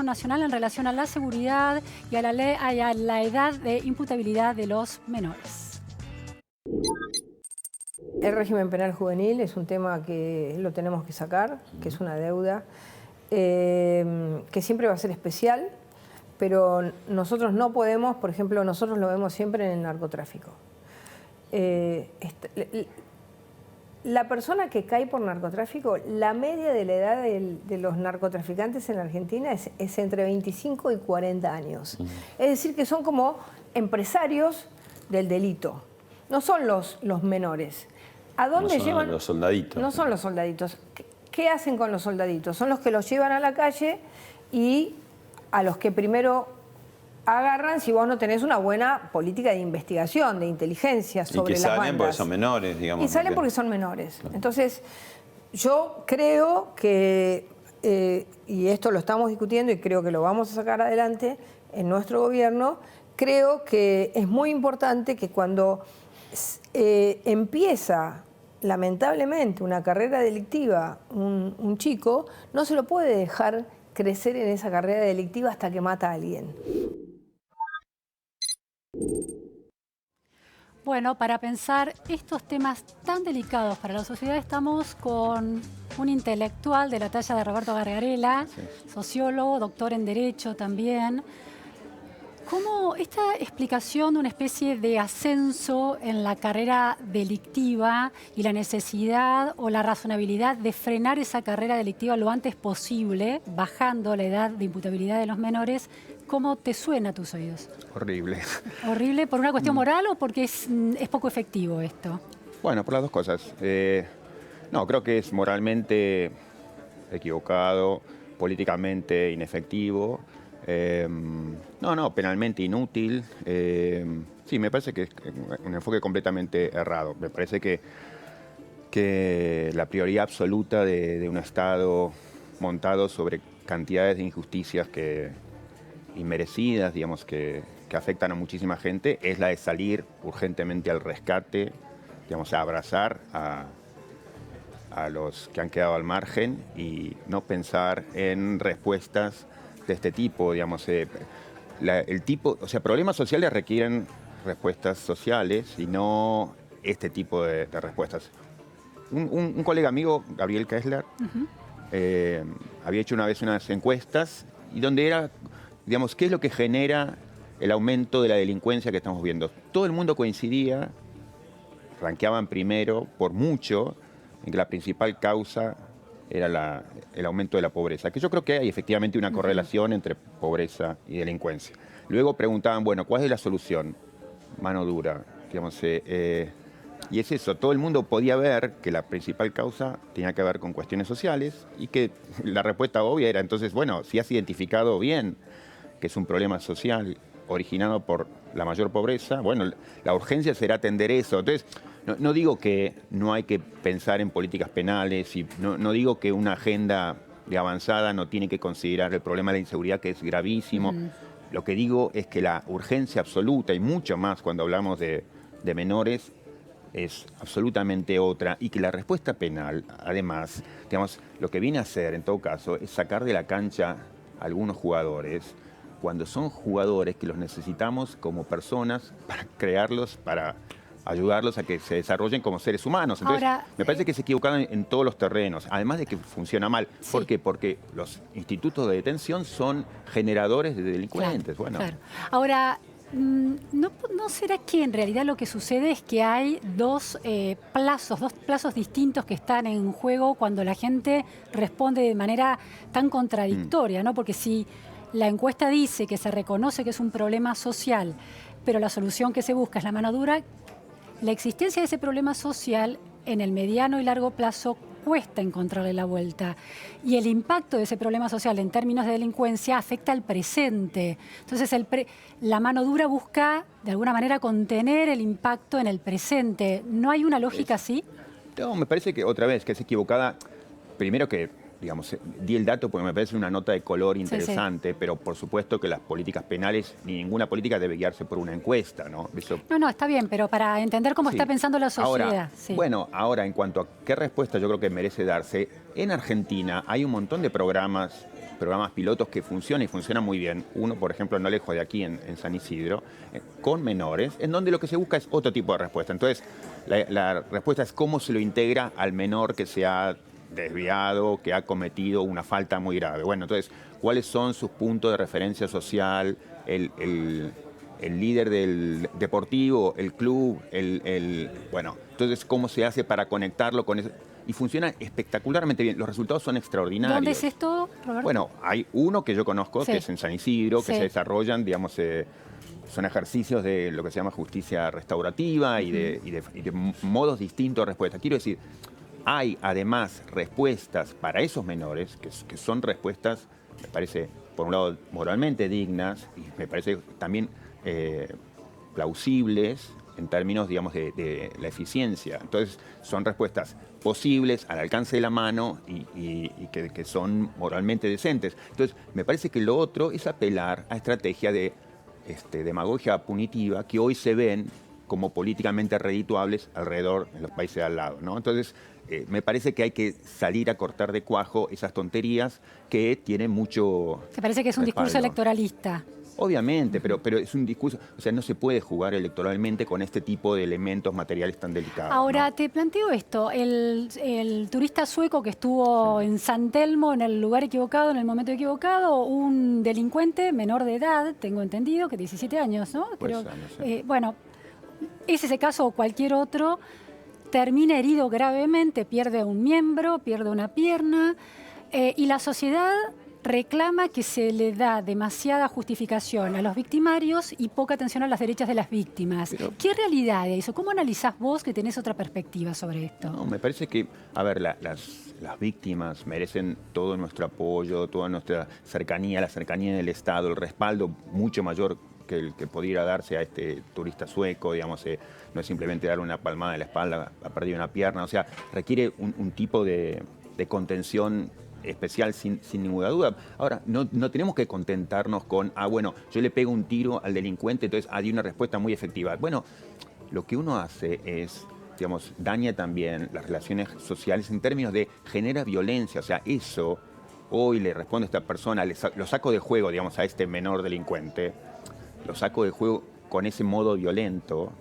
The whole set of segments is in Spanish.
gobierno nacional en relación a la seguridad y a la edad de imputabilidad de los menores. El régimen penal juvenil es un tema que lo tenemos que sacar, que es una deuda, que siempre va a ser especial, pero nosotros no podemos, por ejemplo, nosotros lo vemos siempre en el narcotráfico. La persona que cae por narcotráfico, la media de la edad de los narcotraficantes en Argentina es entre 25 y 40 años. Es decir, que son como empresarios del delito. No son los menores. ¿A dónde llevan? Los soldaditos. No son los soldaditos. ¿Qué hacen con los soldaditos? Son los que los llevan a la calle y a los que primero agarran si vos no tenés una buena política de investigación, de inteligencia sobre las bandas. Y que salen porque son menores, digamos. Y salen porque son menores. Claro. Entonces, yo creo que, y esto lo estamos discutiendo y creo que lo vamos a sacar adelante en nuestro gobierno, creo que es muy importante que cuando empieza lamentablemente una carrera delictiva un chico, no se lo puede dejar crecer en esa carrera delictiva hasta que mata a alguien. Bueno, para pensar estos temas tan delicados para la sociedad estamos con un intelectual de la talla de Roberto Gargarella, sociólogo, doctor en Derecho también. ¿Cómo esta explicación de una especie de ascenso en la carrera delictiva y la necesidad o la razonabilidad de frenar esa carrera delictiva lo antes posible, bajando la edad de imputabilidad de los menores, cómo te suena a tus oídos? Horrible. ¿Horrible por una cuestión moral o porque es poco efectivo esto? Bueno, por las dos cosas. No, creo que es moralmente equivocado, políticamente inefectivo. Penalmente inútil. Sí, me parece que es un enfoque completamente errado. Me parece que la prioridad absoluta de un Estado montado sobre cantidades de injusticias inmerecidas, digamos, que afectan a muchísima gente, es la de salir urgentemente al rescate, digamos, a abrazar a los que han quedado al margen y no pensar en respuestas de este tipo, digamos, problemas sociales requieren respuestas sociales y no este tipo de respuestas. Un colega amigo, Gabriel Kessler, había hecho una vez unas encuestas y donde era, digamos, ¿qué es lo que genera el aumento de la delincuencia que estamos viendo? Todo el mundo coincidía, rankeaban primero por mucho, en que la principal causa era el aumento de la pobreza, que yo creo que hay efectivamente una correlación entre pobreza y delincuencia. Luego preguntaban, bueno, ¿cuál es la solución? Mano dura, digamos. Y es eso, todo el mundo podía ver que la principal causa tenía que ver con cuestiones sociales y que la respuesta obvia era, entonces, bueno, si has identificado bien que es un problema social originado por la mayor pobreza, bueno, la urgencia será atender eso. Entonces, no digo que no hay que pensar en políticas penales y no digo que una agenda de avanzada no tiene que considerar el problema de la inseguridad, que es gravísimo. Lo que digo es que la urgencia absoluta, y mucho más cuando hablamos de menores, es absolutamente otra, y que la respuesta penal, además, digamos, lo que viene a hacer en todo caso es sacar de la cancha a algunos jugadores, cuando son jugadores que los necesitamos como personas para crearlos, para ayudarlos a que se desarrollen como seres humanos. Entonces, ahora, me parece que se equivocaron en todos los terrenos, además de que funciona mal. Sí. ¿Por qué? Porque los institutos de detención son generadores de delincuentes. Claro, bueno. claro. Ahora, ¿no será que en realidad lo que sucede es que hay dos plazos distintos que están en juego cuando la gente responde de manera tan contradictoria, ¿no? Porque si la encuesta dice que se reconoce que es un problema social, pero la solución que se busca es la mano dura, la existencia de ese problema social en el mediano y largo plazo cuesta encontrarle la vuelta. Y el impacto de ese problema social en términos de delincuencia afecta al presente. Entonces, la mano dura busca, de alguna manera, contener el impacto en el presente. ¿No hay una lógica así? No, me parece que, otra vez, que es equivocada. Primero que, digamos, di el dato porque me parece una nota de color interesante, pero por supuesto que las políticas penales, ni ninguna política debe guiarse por una encuesta, ¿no? Eso... No, está bien, pero para entender cómo está pensando la sociedad. Ahora, bueno, en cuanto a qué respuesta yo creo que merece darse, en Argentina hay un montón de programas programas pilotos que funcionan y funcionan muy bien. Uno, por ejemplo, no lejos de aquí, en San Isidro, con menores, en donde lo que se busca es otro tipo de respuesta. Entonces, la respuesta es cómo se lo integra al menor que se ha desviado, que ha cometido una falta muy grave. Bueno, entonces, ¿cuáles son sus puntos de referencia social? El líder del deportivo, el club, bueno, entonces, ¿cómo se hace para conectarlo con eso? Y funciona espectacularmente bien. Los resultados son extraordinarios. ¿Dónde es esto, Roberto? Bueno, hay uno que yo conozco, Sí. que es en San Isidro, que Sí. se desarrollan, digamos, son ejercicios de lo que se llama justicia restaurativa y de modos distintos de respuesta. Quiero decir, hay además respuestas para esos menores, que son respuestas, me parece, por un lado, moralmente dignas, y me parece también plausibles en términos, digamos, de la eficiencia. Entonces, son respuestas posibles, al alcance de la mano y que son moralmente decentes. Entonces, me parece que lo otro es apelar a estrategias de demagogia punitiva que hoy se ven como políticamente redituables alrededor en los países de al lado, ¿no? Entonces, me parece que hay que salir a cortar de cuajo esas tonterías que tienen mucho ¿Te parece que es un discurso respaldo. electoralista? Obviamente, pero es un discurso, o sea, no se puede jugar electoralmente con este tipo de elementos materiales tan delicados. Ahora, ¿no? te planteo esto, el turista sueco que estuvo en San Telmo, en el lugar equivocado, en el momento equivocado, un delincuente menor de edad, tengo entendido, que 17 años, ¿no? Pues, Pero, no sé. bueno, es ese caso o cualquier otro, termina herido gravemente, pierde un miembro, pierde una pierna, y la sociedad reclama que se le da demasiada justificación a los victimarios y poca atención a las derechas de las víctimas. Pero- ¿Qué realidad es eso? ¿Cómo analizás vos que tenés otra perspectiva sobre esto? No, me parece que, a ver, las víctimas merecen todo nuestro apoyo, toda nuestra cercanía, la cercanía del Estado, el respaldo mucho mayor que el que pudiera darse a este turista sueco, digamos, no es simplemente darle una palmada en la espalda, ha perdido una pierna, o sea, requiere un tipo de contención especial sin ninguna duda. Ahora, no tenemos que contentarnos con, bueno, yo le pego un tiro al delincuente, entonces di una respuesta muy efectiva. Bueno, lo que uno hace es, digamos, daña también las relaciones sociales en términos de genera violencia. O sea, eso, hoy le responde a esta persona, lo saco de juego, digamos, a este menor delincuente, lo saco de juego con ese modo violento,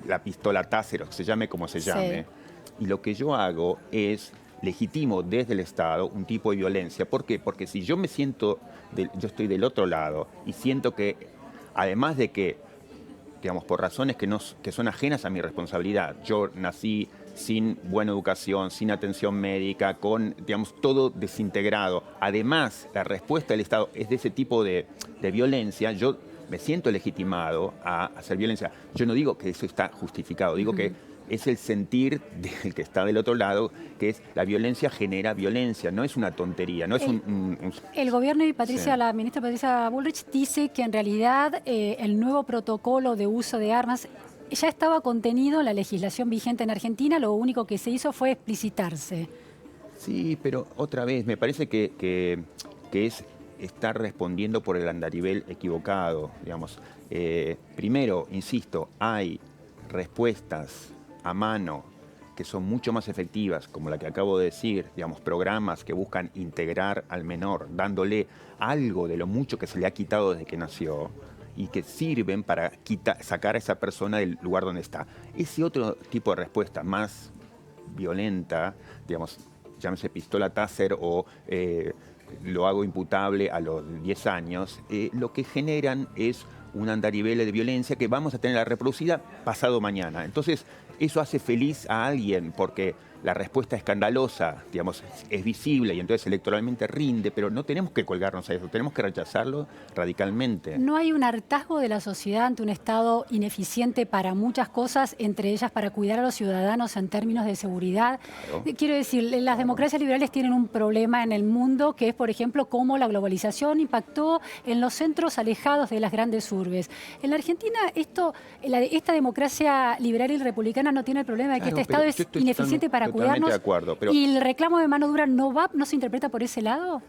la pistola Taser, o que se llame como se llame, y lo que yo hago es legitimo desde el Estado un tipo de violencia. ¿Por qué? Porque si yo me siento, yo estoy del otro lado y siento que, además de que, digamos, por razones que son ajenas a mi responsabilidad, yo nací sin buena educación, sin atención médica, con, digamos, todo desintegrado. Además, la respuesta del Estado es de ese tipo de violencia, yo me siento legitimado a hacer violencia. Yo no digo que eso está justificado, digo que es el sentir del que está del otro lado, que es la violencia genera violencia, no es una tontería, no es El gobierno y Patricia, Sí. la ministra Patricia Bullrich dice que en realidad el nuevo protocolo de uso de armas ya estaba contenido en la legislación vigente en Argentina, lo único que se hizo fue explicitarse. Sí, pero otra vez, me parece que es estar respondiendo por el andarivel equivocado, digamos. Primero, insisto, hay respuestas a mano que son mucho más efectivas, como la que acabo de decir, digamos, programas que buscan integrar al menor, dándole algo de lo mucho que se le ha quitado desde que nació y que sirven para sacar a esa persona del lugar donde está. Ese otro tipo de respuesta más violenta, digamos, llámese pistola Taser o lo hago imputable a los 10 años, lo que generan es un andarivel de violencia que vamos a tener reproducida pasado mañana. Entonces, eso hace feliz a alguien porque la respuesta escandalosa, digamos, es visible y entonces electoralmente rinde, pero no tenemos que colgarnos a eso, tenemos que rechazarlo radicalmente. ¿No hay un hartazgo de la sociedad ante un Estado ineficiente para muchas cosas, entre ellas para cuidar a los ciudadanos en términos de seguridad? Claro. Quiero decir, las democracias liberales tienen un problema en el mundo que es, por ejemplo, cómo la globalización impactó en los centros alejados de las grandes urbes. En la Argentina, esta democracia liberal y republicana no tiene el problema de que Claro, este Estado pero es yo estoy ineficiente para totalmente cuidarnos. de acuerdo, pero ¿Y el reclamo de mano dura no se interpreta por ese lado?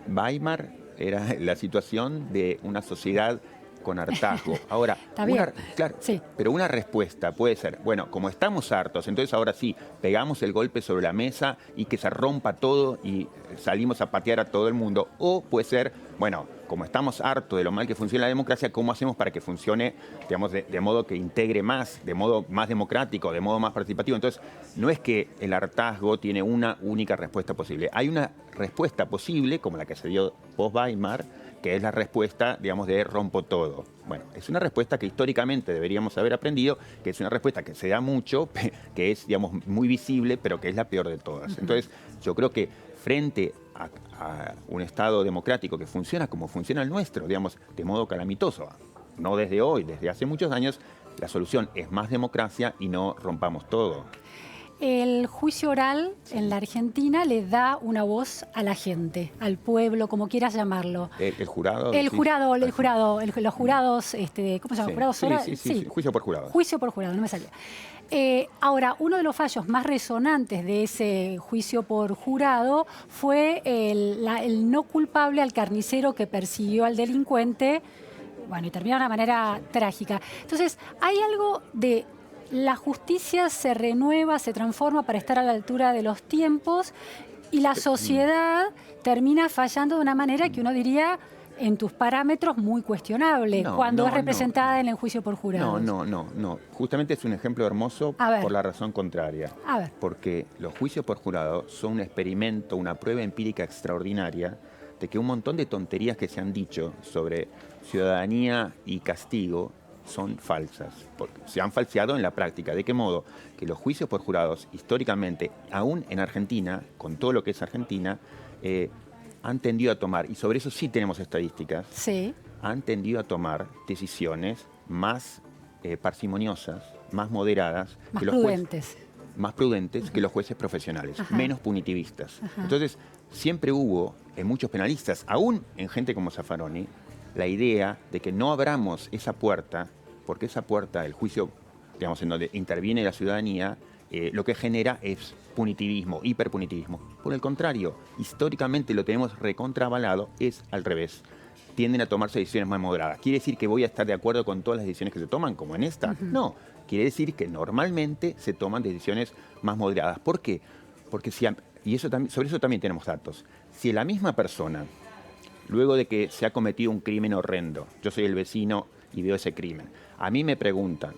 Weimar era la situación de una sociedad con hartazgo. Ahora, Está bien. claro, Sí. pero una respuesta puede ser, bueno, como estamos hartos, entonces ahora sí, pegamos el golpe sobre la mesa y que se rompa todo y salimos a patear a todo el mundo. O puede ser, bueno, como estamos hartos de lo mal que funciona la democracia, ¿cómo hacemos para que funcione, digamos, de modo que integre más, de modo más democrático, de modo más participativo? Entonces, no es que el hartazgo tiene una única respuesta posible. Hay una respuesta posible, como la que se dio post-Weimar, que es la respuesta, digamos, de rompo todo. Bueno, es una respuesta que históricamente deberíamos haber aprendido, que es una respuesta que se da mucho, que es, digamos, muy visible, pero que es la peor de todas. Entonces, yo creo que frente a un Estado democrático que funciona como funciona el nuestro, digamos, de modo calamitoso, no desde hoy, desde hace muchos años, la solución es más democracia y no rompamos todo. El juicio oral en la Argentina le da una voz a la gente, al pueblo, como quieras llamarlo. ¿El jurado? El Sí. jurado, los jurados, ¿cómo se llama? Sí, ¿Jurados sí, orales? sí, juicio por jurado. Juicio por jurado, no me salía. Ahora, uno de los fallos más resonantes de ese juicio por jurado fue el no culpable al carnicero que persiguió al delincuente, bueno, y terminó de una manera trágica. Entonces, hay algo de la justicia se renueva, se transforma para estar a la altura de los tiempos y la sociedad termina fallando de una manera que uno diría en tus parámetros muy cuestionable cuando es representada en el juicio por jurados. No. Justamente es un ejemplo hermoso por la razón contraria. A ver. Porque los juicios por jurado son un experimento, una prueba empírica extraordinaria de que un montón de tonterías que se han dicho sobre ciudadanía y castigo son falsas, porque se han falseado en la práctica. ¿De qué modo? Que los juicios por jurados, históricamente, aún en Argentina, con todo lo que es Argentina, han tendido a tomar, y sobre eso sí tenemos estadísticas, han tendido a tomar decisiones más parsimoniosas, más moderadas, más prudentes que los jueces profesionales, menos punitivistas. Entonces, siempre hubo en muchos penalistas, aún en gente como Zaffaroni, la idea de que no abramos esa puerta, porque esa puerta, el juicio, digamos, en donde interviene la ciudadanía, lo que genera es punitivismo, hiperpunitivismo. Por el contrario, históricamente lo tenemos recontravalado, es al revés. Tienden a tomarse decisiones más moderadas. ¿Quiere decir que voy a estar de acuerdo con todas las decisiones que se toman, como en esta? No. Quiere decir que normalmente se toman decisiones más moderadas. ¿Por qué? Porque sobre eso también tenemos datos. Si la misma persona, luego de que se ha cometido un crimen horrendo, yo soy el vecino y veo ese crimen, a mí me preguntan,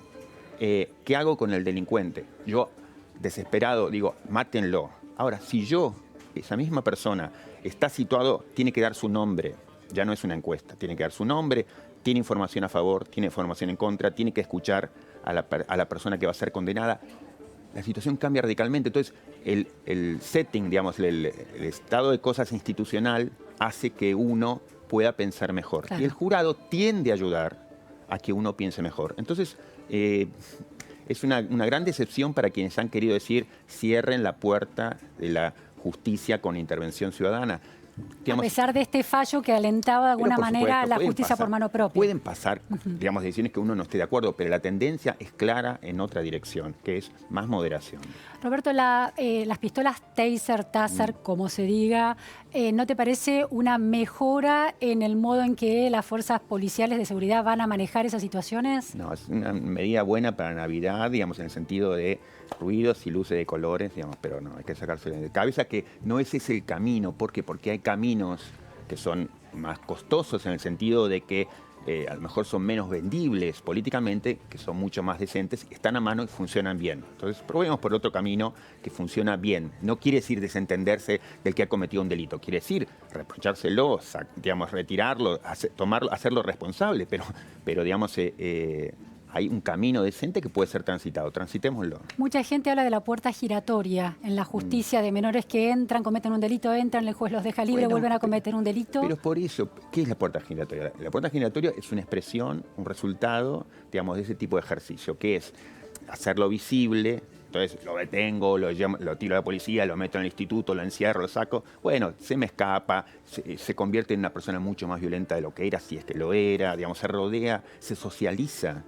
¿qué hago con el delincuente? Yo, desesperado, digo, mátenlo. Ahora, si esa misma persona, está situado, tiene que dar su nombre, ya no es una encuesta, tiene que dar su nombre, tiene información a favor, tiene información en contra, tiene que escuchar a la persona que va a ser condenada, la situación cambia radicalmente. Entonces, el setting, digamos, el estado de cosas institucional hace que uno pueda pensar mejor. Claro. Y el jurado tiende a ayudar a que uno piense mejor. Entonces, es una gran decepción para quienes han querido decir cierren la puerta de la justicia con intervención ciudadana. Digamos, a pesar de este fallo que alentaba de alguna manera la justicia por mano propia. Pueden pasar, digamos, decisiones que uno no esté de acuerdo, pero la tendencia es clara en otra dirección, que es más moderación. Roberto, las pistolas Taser, como se diga, ¿no te parece una mejora en el modo en que las fuerzas policiales de seguridad van a manejar esas situaciones? No, es una medida buena para Navidad, digamos, en el sentido de ruidos y luces de colores, digamos, pero no, hay que sacarse de cabeza que no ese es el camino. ¿Por qué? Porque hay caminos que son más costosos en el sentido de que a lo mejor son menos vendibles políticamente, que son mucho más decentes, están a mano y funcionan bien. Entonces, probemos por otro camino que funciona bien. No quiere decir desentenderse del que ha cometido un delito, quiere decir reprochárselo, digamos, retirarlo, hacerlo responsable, pero digamos, hay un camino decente que puede ser transitado. Transitémoslo. Mucha gente habla de la puerta giratoria en la justicia, de menores que entran, cometen un delito, entran, el juez los deja libre, vuelven a cometer un delito. Pero por eso, ¿qué es la puerta giratoria? La puerta giratoria es una expresión, un resultado, digamos, de ese tipo de ejercicio, que es hacerlo visible. Entonces lo detengo, lo tiro a la policía, lo meto en el instituto, lo encierro, lo saco. Bueno, se me escapa, se convierte en una persona mucho más violenta de lo que era, si es que lo era, digamos, se rodea, se socializa.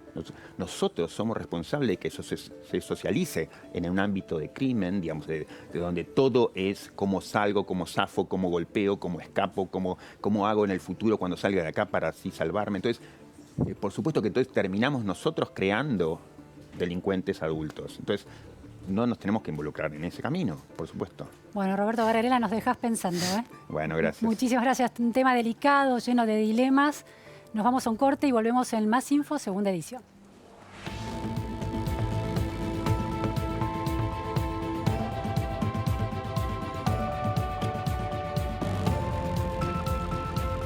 Nosotros somos responsables de que eso se socialice en un ámbito de crimen, digamos, de donde todo es cómo salgo, cómo zafo, cómo golpeo, cómo escapo, cómo hago en el futuro cuando salga de acá para así salvarme. Entonces, por supuesto que entonces terminamos nosotros creando delincuentes adultos. Entonces, no nos tenemos que involucrar en ese camino, por supuesto. Bueno, Roberto Gargarella, nos dejas pensando, ¿eh? Bueno, gracias. Muchísimas gracias. Un tema delicado, lleno de dilemas. Nos vamos a un corte y volvemos en Más Info, segunda edición.